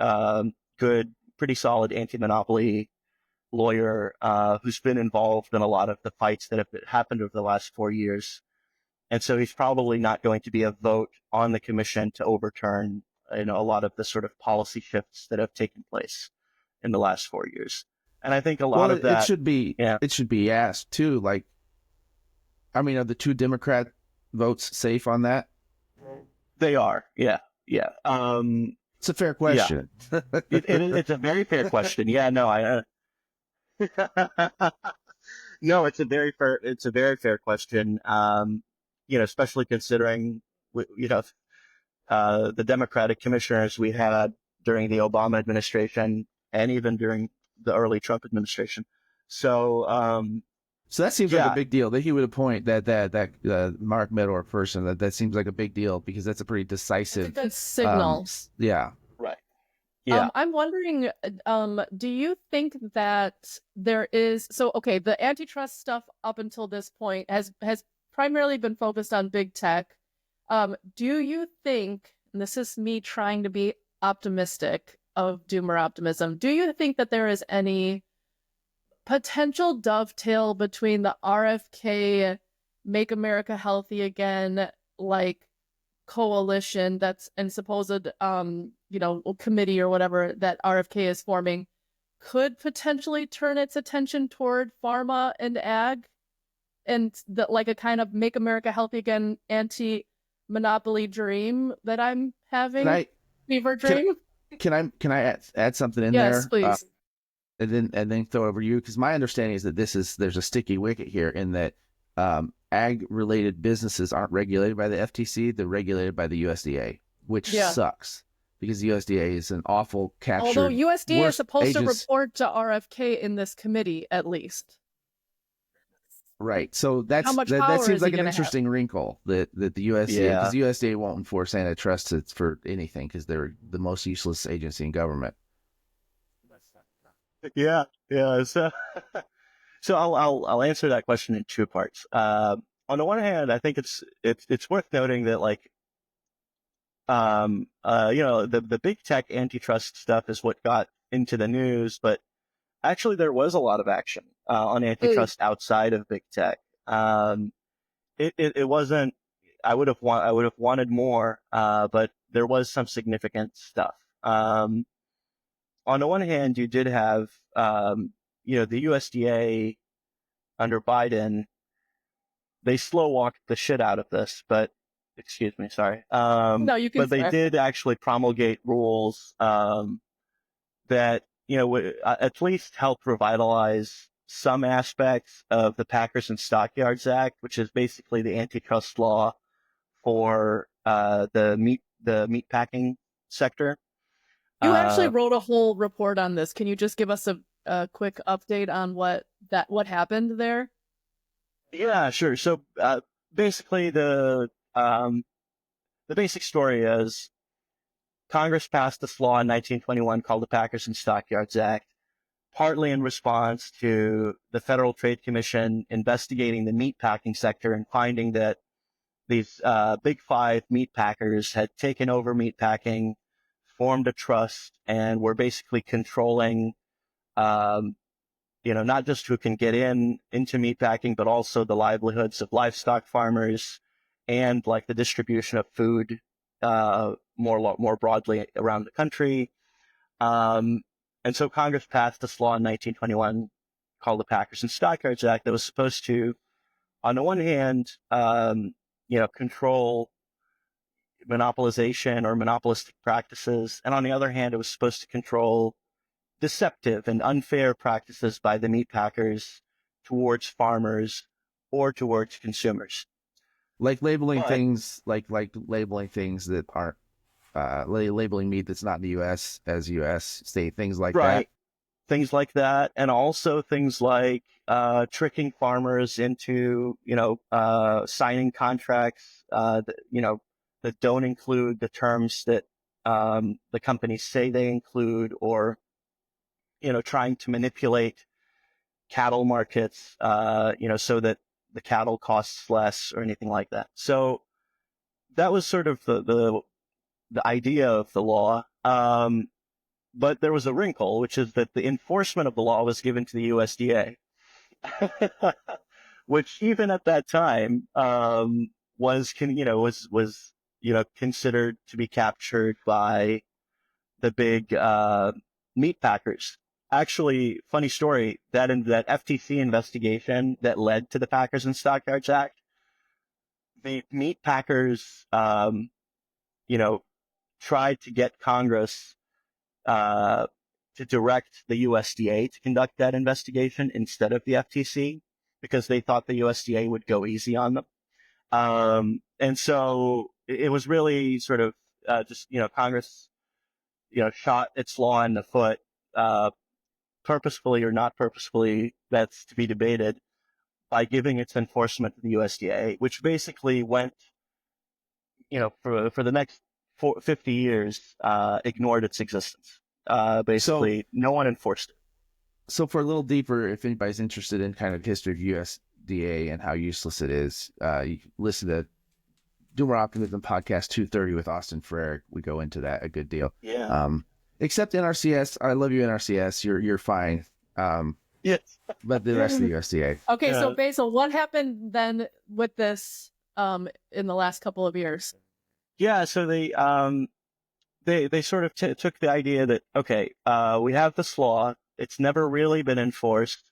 good, pretty solid anti-monopoly lawyer who's been involved in a lot of the fights that have happened over the last 4 years. And so he's probably not going to be a vote on the commission to overturn, a lot of the sort of policy shifts that have taken place in the last 4 years. And I think a lot of that... It should be asked too, like, are the 2 Democrat votes safe on that? They are, yeah. It's a fair question. Yeah. It's a very fair question. Yeah, no, no, it's a very fair question. Especially considering, the Democratic commissioners we had during the Obama administration and even during the early Trump administration. So that seems like a big deal that he would appoint that Mark Meadow person. That seems like a big deal because that's a pretty decisive. It's a good signal. Yeah. Right. Yeah. I'm wondering, do you think that there is, the antitrust stuff up until this point has primarily been focused on big tech. Do you think, and this is me trying to be optimistic of doomer optimism, do you think that there is any potential dovetail between the RFK Make America Healthy Again, coalition and supposed committee or whatever that RFK is forming could potentially turn its attention toward pharma and ag, and a kind of Make America Healthy Again anti-monopoly dream that I'm having? Fever dream? Can I add something in there? Yes, please. And then throw it over to you, because my understanding is that there's a sticky wicket here in that ag-related businesses aren't regulated by the FTC; they're regulated by the USDA, which sucks because the USDA is an awful captured. Although USDA is supposed to report to RFK in this committee, at least. Right. So that seems like an interesting wrinkle that the USDA, because the USDA won't enforce antitrust for anything because they're the most useless agency in government. Yeah. So I'll answer that question in 2 parts. On the one hand, I think it's worth noting that the big tech antitrust stuff is what got into the news, but actually there was a lot of action on antitrust outside of big tech. It wasn't. I would have wanted more, but there was some significant stuff. On the one hand, you did have, the USDA under Biden, they slow walked the shit out of this, but, excuse me, sorry. No, you can. But they did actually promulgate rules, that, would at least help revitalize some aspects of the Packers and Stockyards Act, which is basically the antitrust law for, the meat packing sector. You actually wrote a whole report on this. Can you just give us a quick update on what happened there? Yeah, sure. So basically, the basic story is Congress passed this law in 1921 called the Packers and Stockyards Act partly in response to the Federal Trade Commission investigating the meatpacking sector and finding that these big five meat packers had taken over meatpacking, formed a trust, and were basically controlling, not just who can get into meatpacking, but also the livelihoods of livestock farmers and like the distribution of food more broadly around the country. And so Congress passed this law in 1921 called the Packers and Stockyards Act that was supposed to, on the one hand, control monopolization or monopolistic practices, and on the other hand, it was supposed to control deceptive and unfair practices by the meat packers towards farmers or towards consumers. Like labeling things like labeling things that aren't labeling meat that's not in the U.S. as U.S. state, things like that. Things like that, and also things like tricking farmers into signing contracts that don't include the terms that the companies say they include, or trying to manipulate cattle markets so that the cattle costs less or anything like that. So that was sort of the idea of the law. But there was a wrinkle, which is that the enforcement of the law was given to the USDA, which even at that time was considered to be captured by the big meat packers. Actually, funny story, that in that FTC investigation that led to the Packers and Stockyards Act, the meat packers, tried to get Congress to direct the USDA to conduct that investigation instead of the FTC, because they thought the USDA would go easy on them. And so it was really sort of Congress, shot its law in the foot, purposefully or not purposefully, that's to be debated, by giving its enforcement to the USDA, which basically went, for the next 50 years, ignored its existence. Basically, no one enforced it. So for a little deeper, if anybody's interested in kind of history of USDA and how useless it is, you can listen to Doomer Optimism podcast 230 with Austin Frere. We go into that a good deal. Yeah. Except NRCS, I love you, NRCS. You're fine. Yes. But the rest of the USDA. Okay, so Basel, what happened then with this in the last couple of years? Yeah, so they sort of took the idea that, okay, we have this law. It's never really been enforced.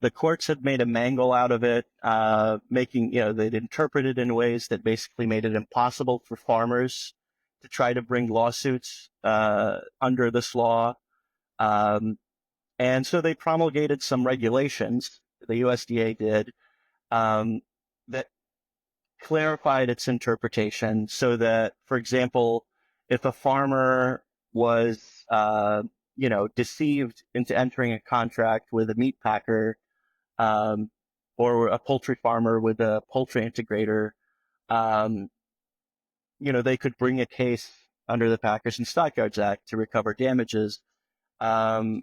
The courts had made a mangle out of it, they'd interpreted it in ways that basically made it impossible for farmers to try to bring lawsuits under this law. And so they promulgated some regulations, the USDA did, that clarified its interpretation so that, for example, if a farmer was, deceived into entering a contract with a meat packer, or a poultry farmer with a poultry integrator, they could bring a case under the Packers and Stockyards Act to recover damages. They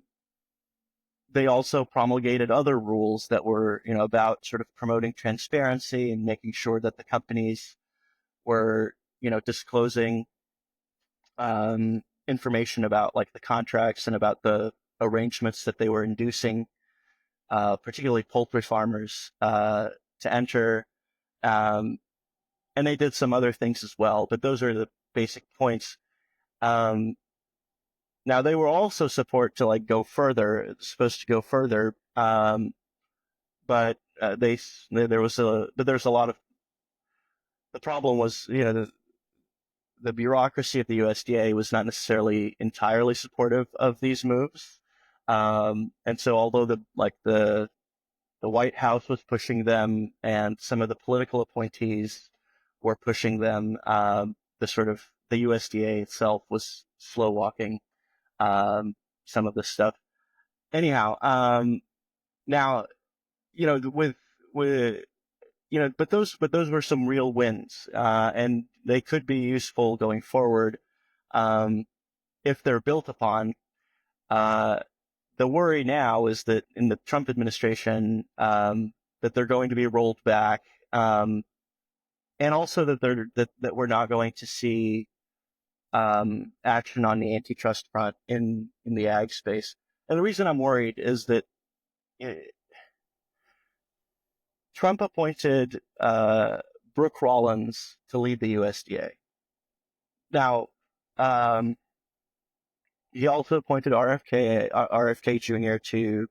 also promulgated other rules that were, about sort of promoting transparency and making sure that the companies were, disclosing information about like the contracts and about the arrangements that they were inducing, particularly poultry farmers, to enter. And they did some other things as well, but those are the basic points. Now they were also supposed to go further, but there's a lot of, the problem was, the bureaucracy at the USDA was not necessarily entirely supportive of these moves. And so although the White House was pushing them and some of the political appointees were pushing them, the USDA itself was slow walking some of this stuff. Anyhow, now, but those were some real wins, and they could be useful going forward, if they're built upon. The the worry now is that in the Trump administration, that they're going to be rolled back, and also that we're not going to see action on the antitrust front in the ag space. And the reason I'm worried is that Trump appointed Brooke Rollins to lead the USDA. Now, he also appointed RFK Jr. to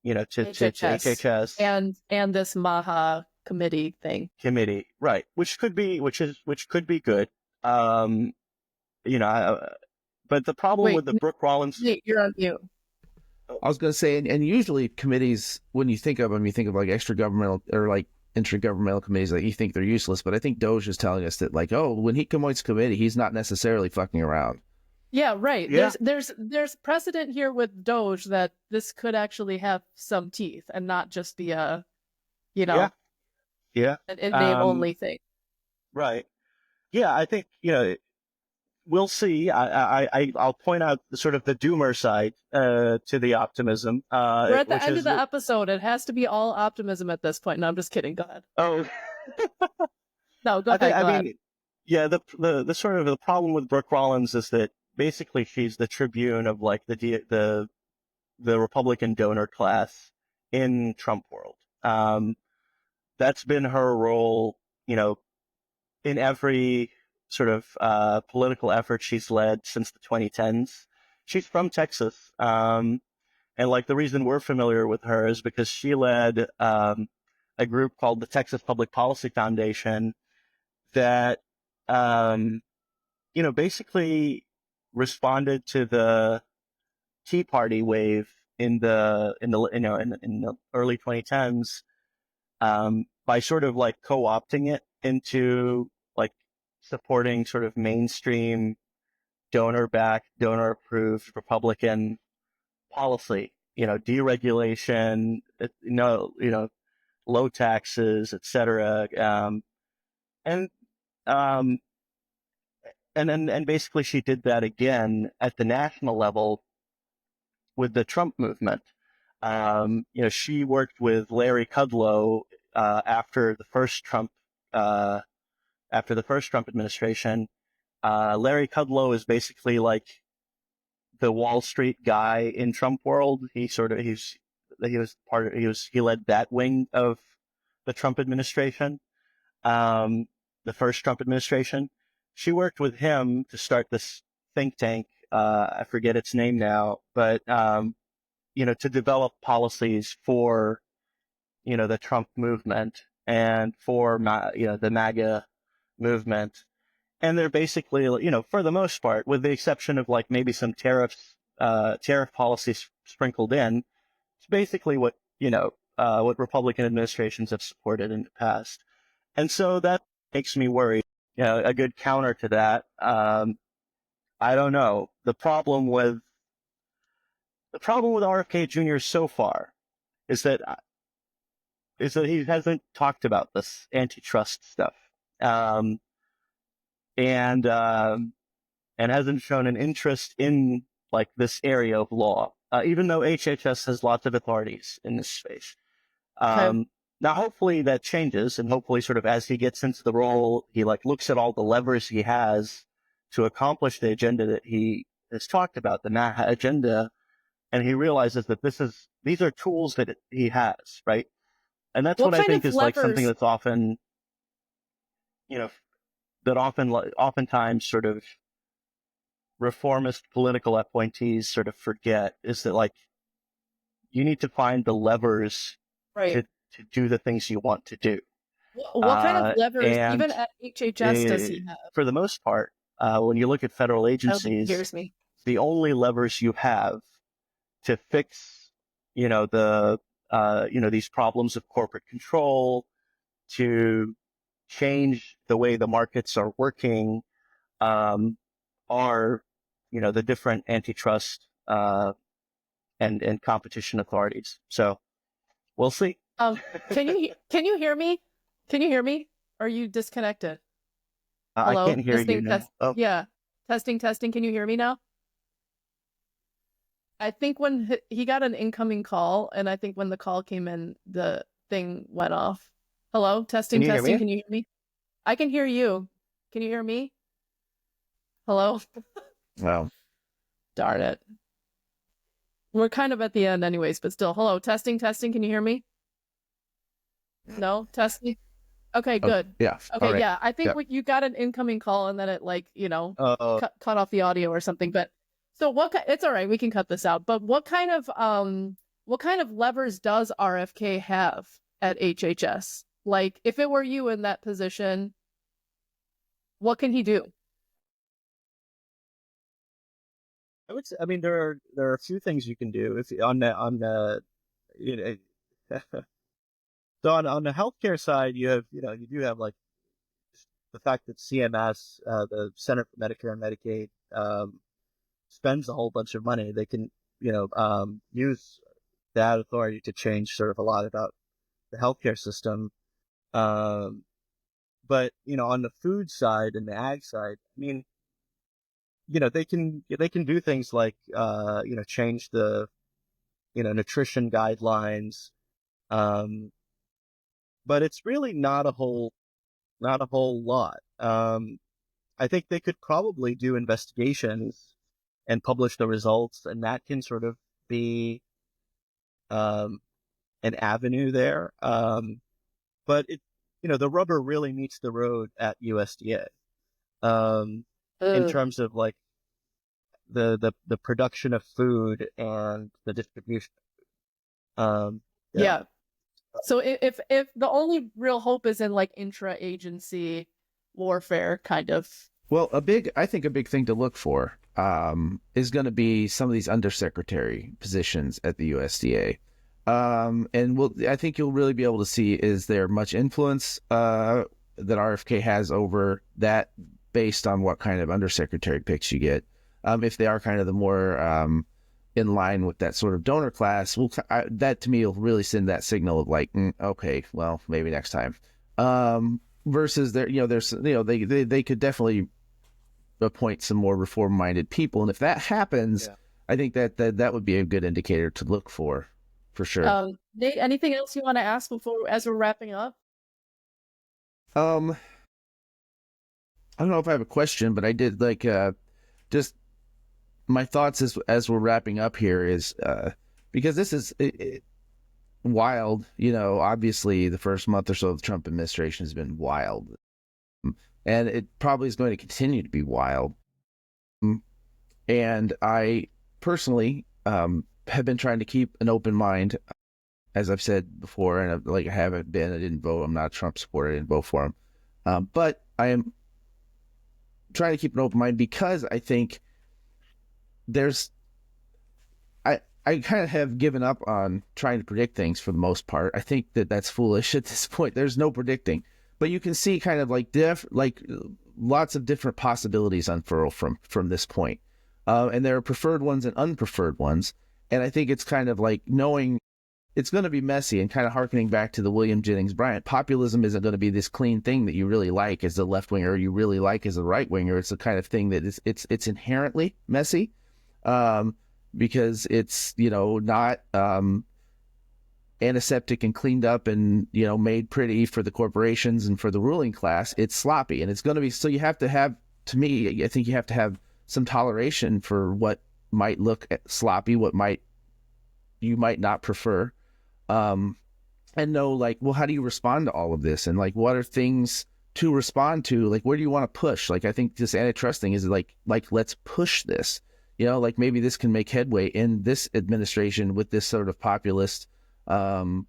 HHS and this Maha committee, right? Which could be good. But the problem with the Brooke Rollins, you're on mute. I was going to say, and usually committees, when you think of them, you think of like extra-governmental or like intergovernmental committees, like you think they're useless. But I think Doge is telling us that, like, oh, when he appoints committee, he's not necessarily fucking around. Yeah, right. Yeah. There's precedent here with Doge that this could actually have some teeth and not just be a, an in-name only thing. Right. Yeah, I think, we'll see. I'll point out the sort of the doomer side to the optimism. We're at the end of the episode. It has to be all optimism at this point. No, I'm just kidding. Go ahead. Oh. No, go ahead. I mean, yeah, the sort of the problem with Brooke Rollins is that basically she's the tribune of like the Republican donor class in Trump world. That's been her role, in every sort of political effort she's led since the 2010s. She's from Texas. And like the reason we're familiar with her is because she led a group called the Texas Public Policy Foundation that, basically responded to the Tea Party wave in the early 2010s by sort of like co-opting it into like supporting sort of mainstream donor-backed, donor-approved Republican policy, deregulation, low taxes, etc. And basically she did that again at the national level with the Trump movement. She worked with Larry Kudlow after the first Trump administration. Larry Kudlow is basically like the Wall Street guy in Trump world. He led that wing of the Trump administration, the first Trump administration. She worked with him to start this think tank. I forget its name now, but to develop policies for the Trump movement and for the MAGA movement. And they're basically, for the most part, with the exception of like maybe some tariff policies sprinkled in, it's basically what Republican administrations have supported in the past. And so that makes me worried. A good counter to that, I don't know. The problem with RFK Jr. so far is that he hasn't talked about this antitrust stuff. And hasn't shown an interest in like this area of law, even though HHS has lots of authorities in this space. Now, hopefully that changes, and hopefully sort of as he gets into the role, he like looks at all the levers he has to accomplish the agenda that he has talked about, the NAHA agenda, and he realizes that these are tools that he has, right? And that's what I think is like something that's often, oftentimes sort of reformist political appointees sort of forget, is that like you need to find the levers to do the things you want to do. What kind of levers, even at HHS, does he have? For the most part, when you look at federal agencies, the only levers you have to fix, these problems of corporate control, to change the way the markets are working, are, the different antitrust and competition authorities. So we'll see. Can you hear me? Can you hear me? Or are you disconnected? Hello? I can't hear you now. Yeah. Testing. Can you hear me now? I think when he got an incoming call, and I think when the call came in, the thing went off. Hello, Can testing, you hear testing. me? Can you hear me? I can hear you. Can you hear me? Hello? Well, Darn it. We're kind of at the end anyways, but still. Hello, testing, testing. Can you hear me? No, testing. Okay, oh, good. yeah. All Okay, right. yeah. I think Yep. you got an incoming call and then it like, Uh, cut off the audio or something. But so it's all right, we can cut this out. But what kind of levers does RFK have at HHS? Like if it were you in that position, what can he do? I would say, I mean, there are a few things you can do if on the you know, so on the healthcare side, you do have like the fact that CMS, the Center for Medicare and Medicaid, spends a whole bunch of money. They can, use that authority to change sort of a lot about the healthcare system. Um, but on the food side and the ag side, I mean, they can do things like change the nutrition guidelines. Um, but it's really not a whole lot. I think they could probably do investigations and publish the results, and that can sort of be um, an avenue there. But the rubber really meets the road at USDA in Ugh. terms of like the production of food and the distribution. Um, yeah, Yeah. So if the only real hope is in like intra-agency warfare, kind of. Well, I think a big thing to look for is going to be some of these undersecretary positions at the USDA. I think you'll really be able to see, is there much influence that RFK has over that based on what kind of undersecretary picks you get. If they are kind of the more in line with that sort of donor class, that to me will really send that signal of like, okay, well, maybe next time. Versus they could definitely appoint some more reform-minded people, and if that happens, yeah. I think that would be a good indicator to look for sure. Nate, anything else you want to ask as we're wrapping up? I don't know if I have a question, but I did like just my thoughts as we're wrapping up here is because this is wild. Obviously the first month or so of the Trump administration has been wild, and it probably is going to continue to be wild. And I personally have been trying to keep an open mind, as I've said before, and I haven't been. I didn't vote. I'm not a Trump supporter. I didn't vote for him. But I am trying to keep an open mind because I think there's. I kind of have given up on trying to predict things for the most part. I think that's foolish at this point. There's no predicting, but you can see kind of like lots of different possibilities unfurl from this point. And there are preferred ones and unpreferred ones. And I think it's kind of like knowing it's going to be messy and kind of harkening back to the William Jennings Bryan. Populism isn't going to be this clean thing that you really like as a left winger, or you really like as a right winger. It's the kind of thing that it's inherently messy, because it's not antiseptic and cleaned up and made pretty for the corporations and for the ruling class. It's sloppy, and it's going to be. So you have to have, to me, I think you have to have some toleration for what might look sloppy, what you might not prefer, and know like, well, how do you respond to all of this, and like, what are things to respond to? Like, where do you want to push? Like, I think this antitrust thing is like let's push this. Like maybe this can make headway in this administration with this sort of populist, with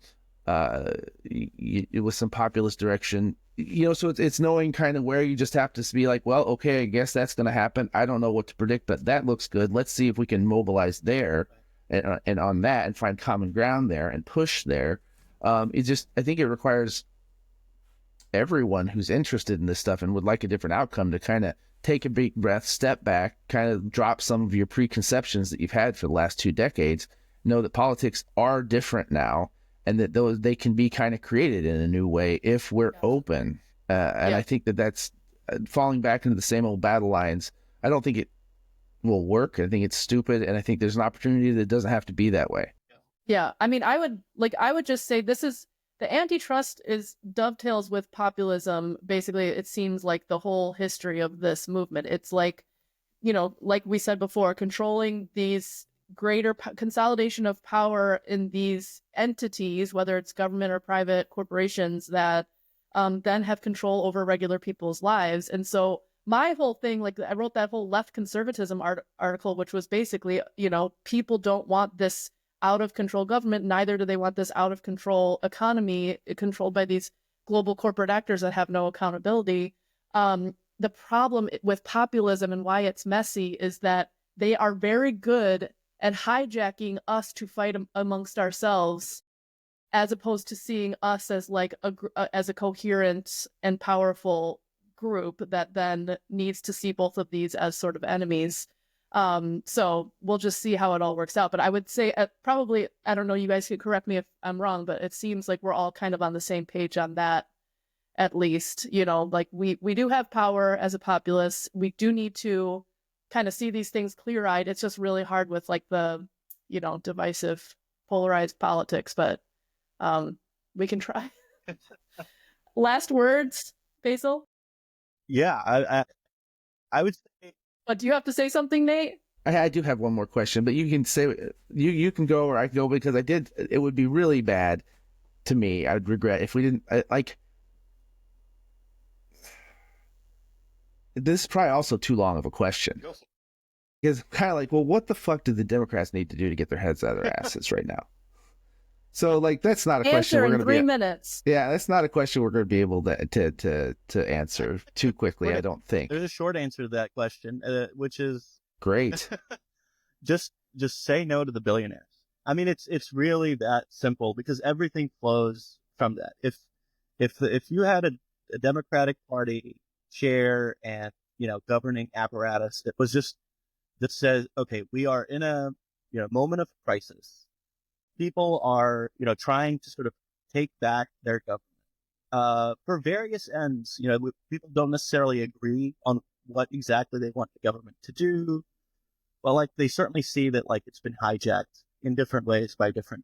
some populist direction. So it's knowing kind of where you just have to be like, well, okay, I guess that's going to happen. I don't know what to predict, but that looks good. Let's see if we can mobilize there and on that and find common ground there and push there. I think it requires everyone who's interested in this stuff and would like a different outcome to kind of take a big breath, step back, kind of drop some of your preconceptions that you've had for the last 2 decades, know that politics are different now, and that they can be kind of created in a new way if we're open. And I think that's falling back into the same old battle lines. I don't think will work. I think it's stupid, and I think there's an opportunity that doesn't have to be that way. Yeah, I mean, I would just say this is the antitrust is dovetails with populism. Basically, it seems like the whole history of this movement. It's like, like we said before, controlling these greater consolidation of power in these entities, whether it's government or private corporations that then have control over regular people's lives. And so my whole thing, like I wrote that whole left conservatism article, which was basically, people don't want this out of control government, neither do they want this out of control economy controlled by these global corporate actors that have no accountability. The problem with populism and why it's messy is that they are very good at hijacking us to fight amongst ourselves, as opposed to seeing us as like as a coherent and powerful group that then needs to see both of these as sort of enemies. So we'll just see how it all works out. But I would say probably, I don't know, you guys could correct me if I'm wrong, but it seems like we're all kind of on the same page on that, at least. Like we do have power as a populace. We do need to kind of see these things clear-eyed. It's just really hard with like the, divisive, polarized politics, but we can try. Last words, Basel? Yeah, I would say. But do you have to say something, Nate? I do have one more question, but you can say you can go or I can go, because it would be really bad to me. I would regret if we didn't this is probably also too long of a question. Because kind of like, well, what the fuck do the Democrats need to do to get their heads out of their asses right now? So like, that's not a question we're going to be. 3 minutes. Yeah, that's not a question we're going to be able to answer too quickly. I don't think. There's a short answer to that question, which is great. just say no to the billionaires. I mean, it's really that simple, because everything flows from that. If you had a Democratic Party chair and governing apparatus that says, okay, we are in a moment of crisis. People are trying to sort of take back their government for various ends. People don't necessarily agree on what exactly they want the government to do. Well, like they certainly see that like it's been hijacked in different ways by different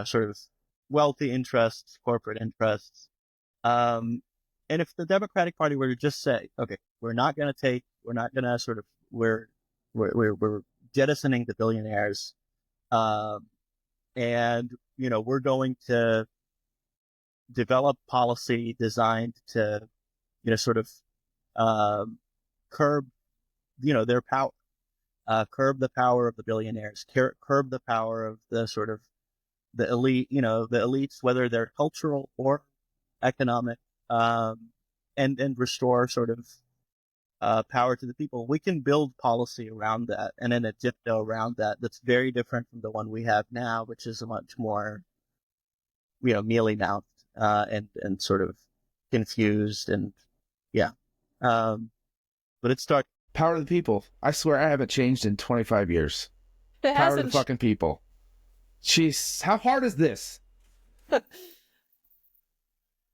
sort of wealthy interests, corporate interests. And if the Democratic Party were to just say, okay, we're jettisoning the billionaires, and we're going to develop policy designed to sort of curb their power, curb the power of the billionaires, curb the power of the sort of the elite, the elites, whether they're cultural or economic, and restore sort of power to the people. We can build policy around that, and then a dipto around that that's very different from the one we have now, which is a much more, mealy-mouthed and sort of confused, and but it starts. Power to the people. I swear I haven't changed in 25 years. Power to the fucking people. Jeez, how hard is this?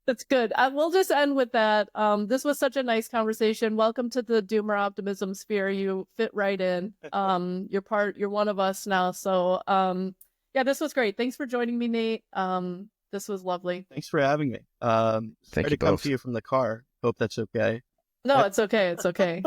That's good. We'll just end with that. This was such a nice conversation. Welcome to the Doomer Optimism sphere. You fit right in. You're one of us now. So, this was great. Thanks for joining me, Nate. This was lovely. Thanks for having me. Thank you to come both. to you from the car. Hope that's okay. No, it's okay. It's okay.